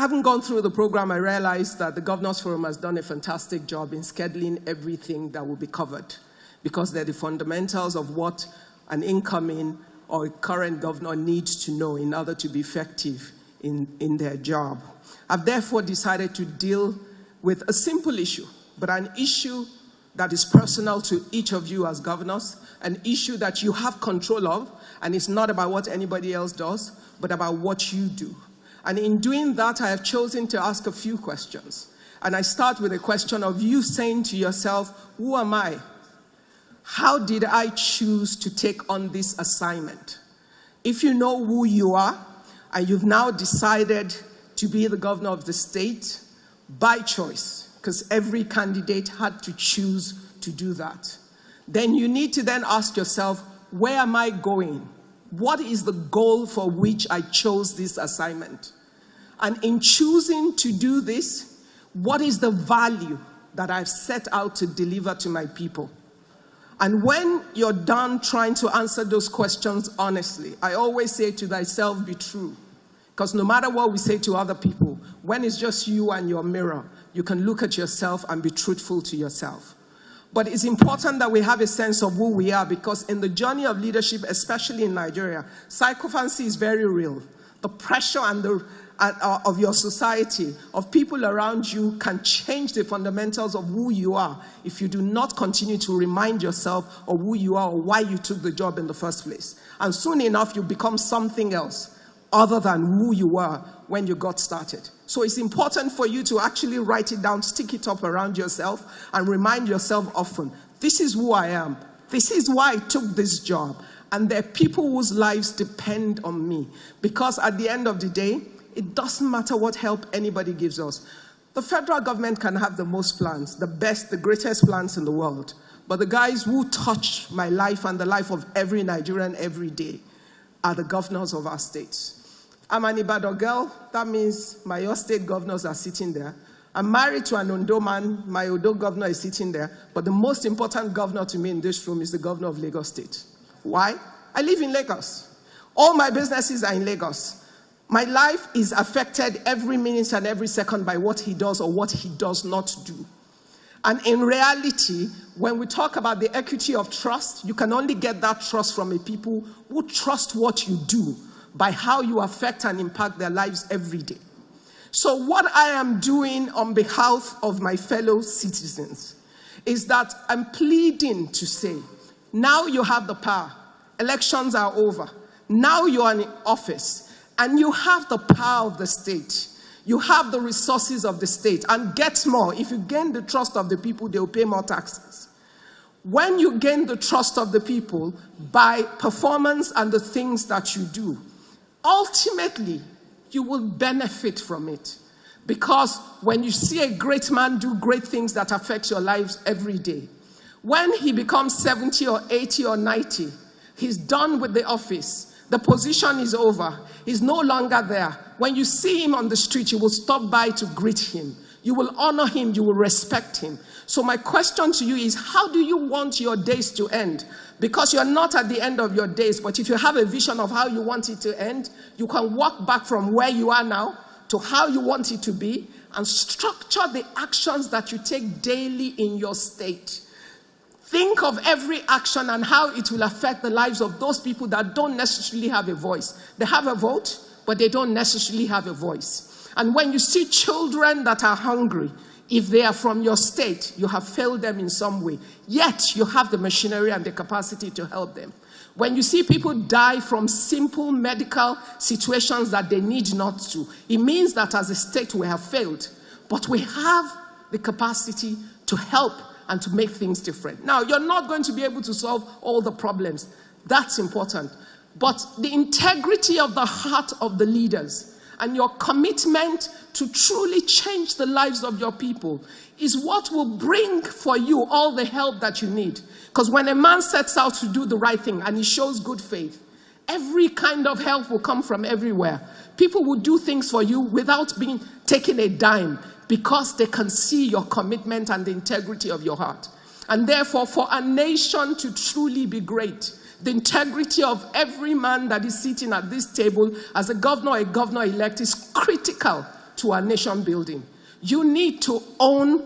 haven't gone through the program, I realized that the Governors Forum has done a fantastic job in scheduling everything that will be covered, because they're the fundamentals of what an incoming or a current governor needs to know in order to be effective in their job. I've therefore decided to deal with a simple issue, but an issue that is personal to each of you as governors, an issue that you have control of, and it's not about what anybody else does, but about what you do. And in doing that, I have chosen to ask a few questions. And I start with a question of you saying to yourself, who am I? How did I choose to take on this assignment? If you know who you are, and you've now decided to be the governor of the state by choice, because every candidate had to choose to do that, then you need to then ask yourself, where am I going? What is the goal for which I chose this assignment? And in choosing to do this, what is the value that I've set out to deliver to my people? And when you're done trying to answer those questions honestly, I always say to thyself, be true. Because no matter what we say to other people, when it's just you and your mirror, you can look at yourself and be truthful to yourself. But it's important that we have a sense of who we are, because in the journey of leadership, especially in Nigeria, sycophancy is very real. The pressure and of your society, of people around you, can change the fundamentals of who you are if you do not continue to remind yourself of who you are or why you took the job in the first place. And soon enough, you become something else other than who you were when you got started. So it's important for you to actually write it down, stick it up around yourself, and remind yourself often, this is who I am. This is why I took this job. And there are people whose lives depend on me. Because at the end of the day, it doesn't matter what help anybody gives us. The federal government can have the most plans, the best, the greatest plans in the world. But the guys who touch my life and the life of every Nigerian every day are the governors of our states. I'm an Ibadan girl. That means my Oyo state governors are sitting there. I'm married to an Ondo man. My Ondo governor is sitting there. But the most important governor to me in this room is the governor of Lagos State. Why? I live in Lagos. All my businesses are in Lagos. My life is affected every minute and every second by what he does or what he does not do. And in reality, when we talk about the equity of trust, you can only get that trust from a people who trust what you do by how you affect and impact their lives every day. So what I am doing on behalf of my fellow citizens is that I'm pleading to say, now you have the power. Elections are over. Now you're in office, and you have the power of the state. You have the resources of the state. And get more, if you gain the trust of the people, they will pay more taxes. When you gain the trust of the people by performance and the things that you do, ultimately, you will benefit from it. Because when you see a great man do great things that affect your lives every day, when he becomes 70 or 80 or 90, he's done with the office. The position is over. He's no longer there. When you see him on the street, you will stop by to greet him. You will honor him. You will respect him. So my question to you is, how do you want your days to end? Because you're not at the end of your days, but if you have a vision of how you want it to end, you can walk back from where you are now to how you want it to be and structure the actions that you take daily in your state. Think of every action and how it will affect the lives of those people that don't necessarily have a voice. They have a vote, but they don't necessarily have a voice. And when you see children that are hungry, if they are from your state, you have failed them in some way. Yet, you have the machinery and the capacity to help them. When you see people die from simple medical situations that they need not to, it means that as a state we have failed. But we have the capacity to help and to make things different. Now, you're not going to be able to solve all the problems. That's important. But the integrity of the heart of the leaders and your commitment to truly change the lives of your people is what will bring for you all the help that you need. Because when a man sets out to do the right thing and he shows good faith, every kind of help will come from everywhere. People will do things for you without being taking a dime, because they can see your commitment and the integrity of your heart. And therefore, for a nation to truly be great, the integrity of every man that is sitting at this table as a governor or a governor-elect is critical to our nation building. You need to own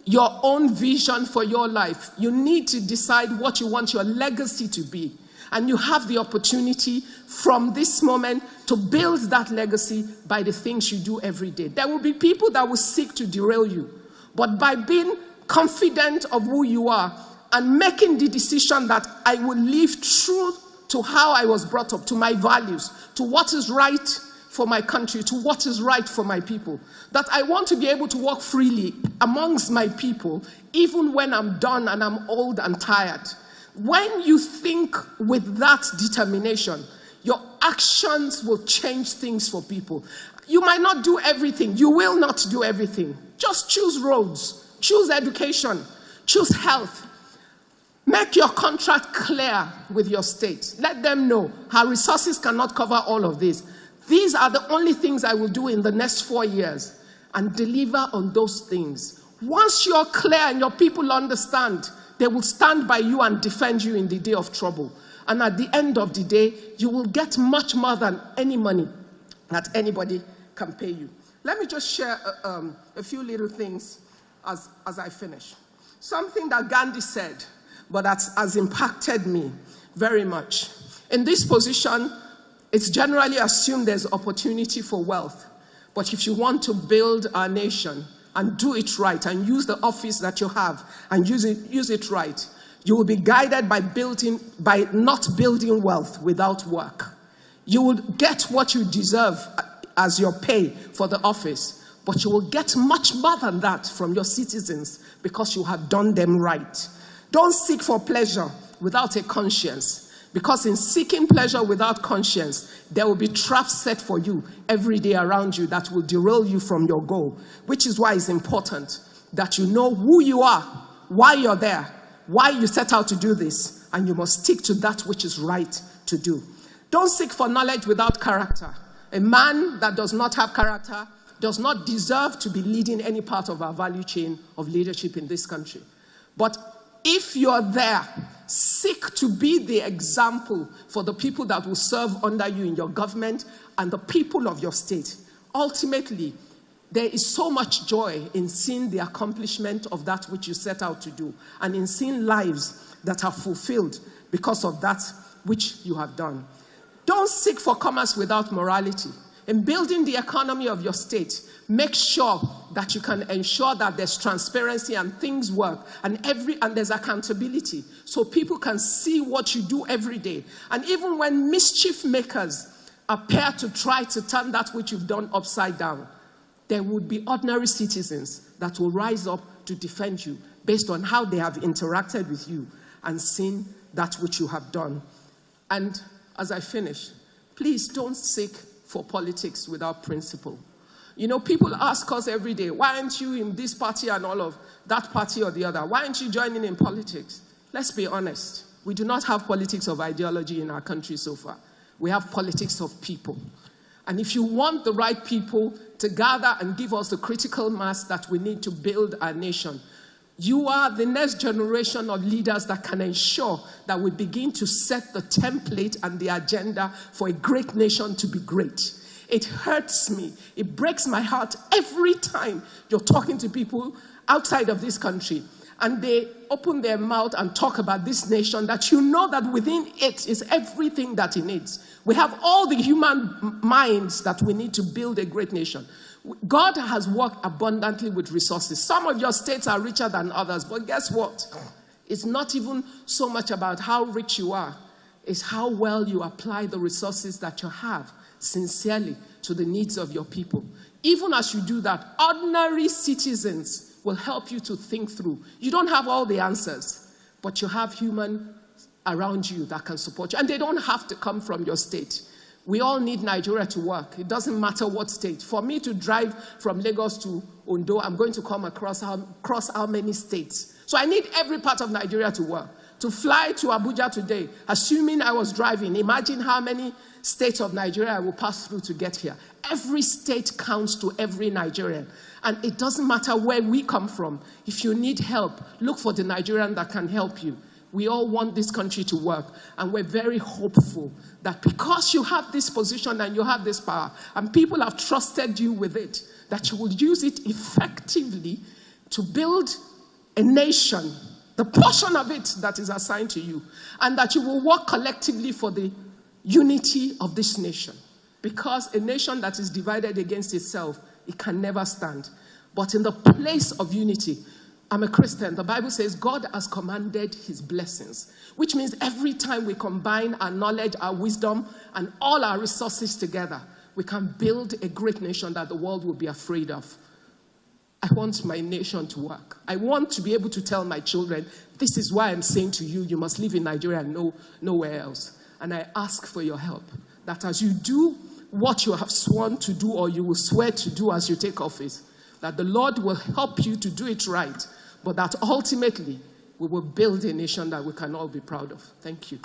your own vision for your life. You need to decide what you want your legacy to be. And you have the opportunity from this moment to build that legacy by the things you do every day. There will be people that will seek to derail you. But by being confident of who you are and making the decision that I will live true to how I was brought up, to my values, to what is right for my country, to what is right for my people, that I want to be able to walk freely amongst my people, even when I'm done and I'm old and tired. When you think with that determination, your actions will change things for people. You might not do everything. You will not do everything. Just choose roads, choose education, choose health. Make your contract clear with your state. Let them know how resources cannot cover all of this. These are the only things I will do in the next 4 years, and deliver on those things. Once you're clear and your people understand, they will stand by you and defend you in the day of trouble. And at the end of the day, you will get much more than any money that anybody can pay you. Let me just share a few little things as I finish. Something that Gandhi said, but that has impacted me very much. In this position, it's generally assumed there's opportunity for wealth. But if you want to build our nation and do it right and use the office that you have and use it right, you will be guided by not building wealth without work. You will get what you deserve as your pay for the office, but you will get much more than that from your citizens because you have done them right. Don't seek for pleasure without a conscience. Because in seeking pleasure without conscience, there will be traps set for you every day around you that will derail you from your goal. Which is why it's important that you know who you are, why you're there, why you set out to do this, and you must stick to that which is right to do. Don't seek for knowledge without character. A man that does not have character does not deserve to be leading any part of our value chain of leadership in this country. But if you're there, seek to be the example for the people that will serve under you in your government and the people of your state. Ultimately, there is so much joy in seeing the accomplishment of that which you set out to do and in seeing lives that are fulfilled because of that which you have done. Don't seek for commerce without morality. In building the economy of your state, make sure that you can ensure that there's transparency and things work and there's accountability so people can see what you do every day. And even when mischief makers appear to try to turn that which you've done upside down, there would be ordinary citizens that will rise up to defend you based on how they have interacted with you and seen that which you have done. And as I finish, please don't seek for politics without principle. You know, people ask us every day, why aren't you in this party and all of that party or the other? Why aren't you joining in politics? Let's be honest. We do not have politics of ideology in our country so far. We have politics of people. And if you want the right people to gather and give us the critical mass that we need to build our nation, you are the next generation of leaders that can ensure that we begin to set the template and the agenda for a great nation to be great. It hurts me. It breaks my heart every time you're talking to people outside of this country and they open their mouth and talk about this nation that you know that within it is everything that it needs. We have all the human minds that we need to build a great nation. God has worked abundantly with resources. Some of your states are richer than others, but guess what? It's not even so much about how rich you are. It's how well you apply the resources that you have sincerely to the needs of your people. Even as you do that, ordinary citizens will help you to think through. You don't have all the answers, but you have humans around you that can support you. And they don't have to come from your state. We all need Nigeria to work. It doesn't matter what state. For me to drive from Lagos to Ondo, I'm going to come across how many states. So I need every part of Nigeria to work. To fly to Abuja today, assuming I was driving, imagine how many states of Nigeria I will pass through to get here. Every state counts to every Nigerian. And it doesn't matter where we come from. If you need help, look for the Nigerian that can help you. We all want this country to work, and we're very hopeful that because you have this position and you have this power, and people have trusted you with it, that you will use it effectively to build a nation, the portion of it that is assigned to you, and that you will work collectively for the unity of this nation. Because a nation that is divided against itself, it can never stand. But in the place of unity, I'm a Christian. The Bible says God has commanded his blessings, which means every time we combine our knowledge, our wisdom, and all our resources together, we can build a great nation that the world will be afraid of. I want my nation to work. I want to be able to tell my children, this is why I'm saying to you, you must live in Nigeria and nowhere else. And I ask for your help, that as you do what you have sworn to do or you will swear to do as you take office, that the Lord will help you to do it right, but that ultimately we will build a nation that we can all be proud of. Thank you.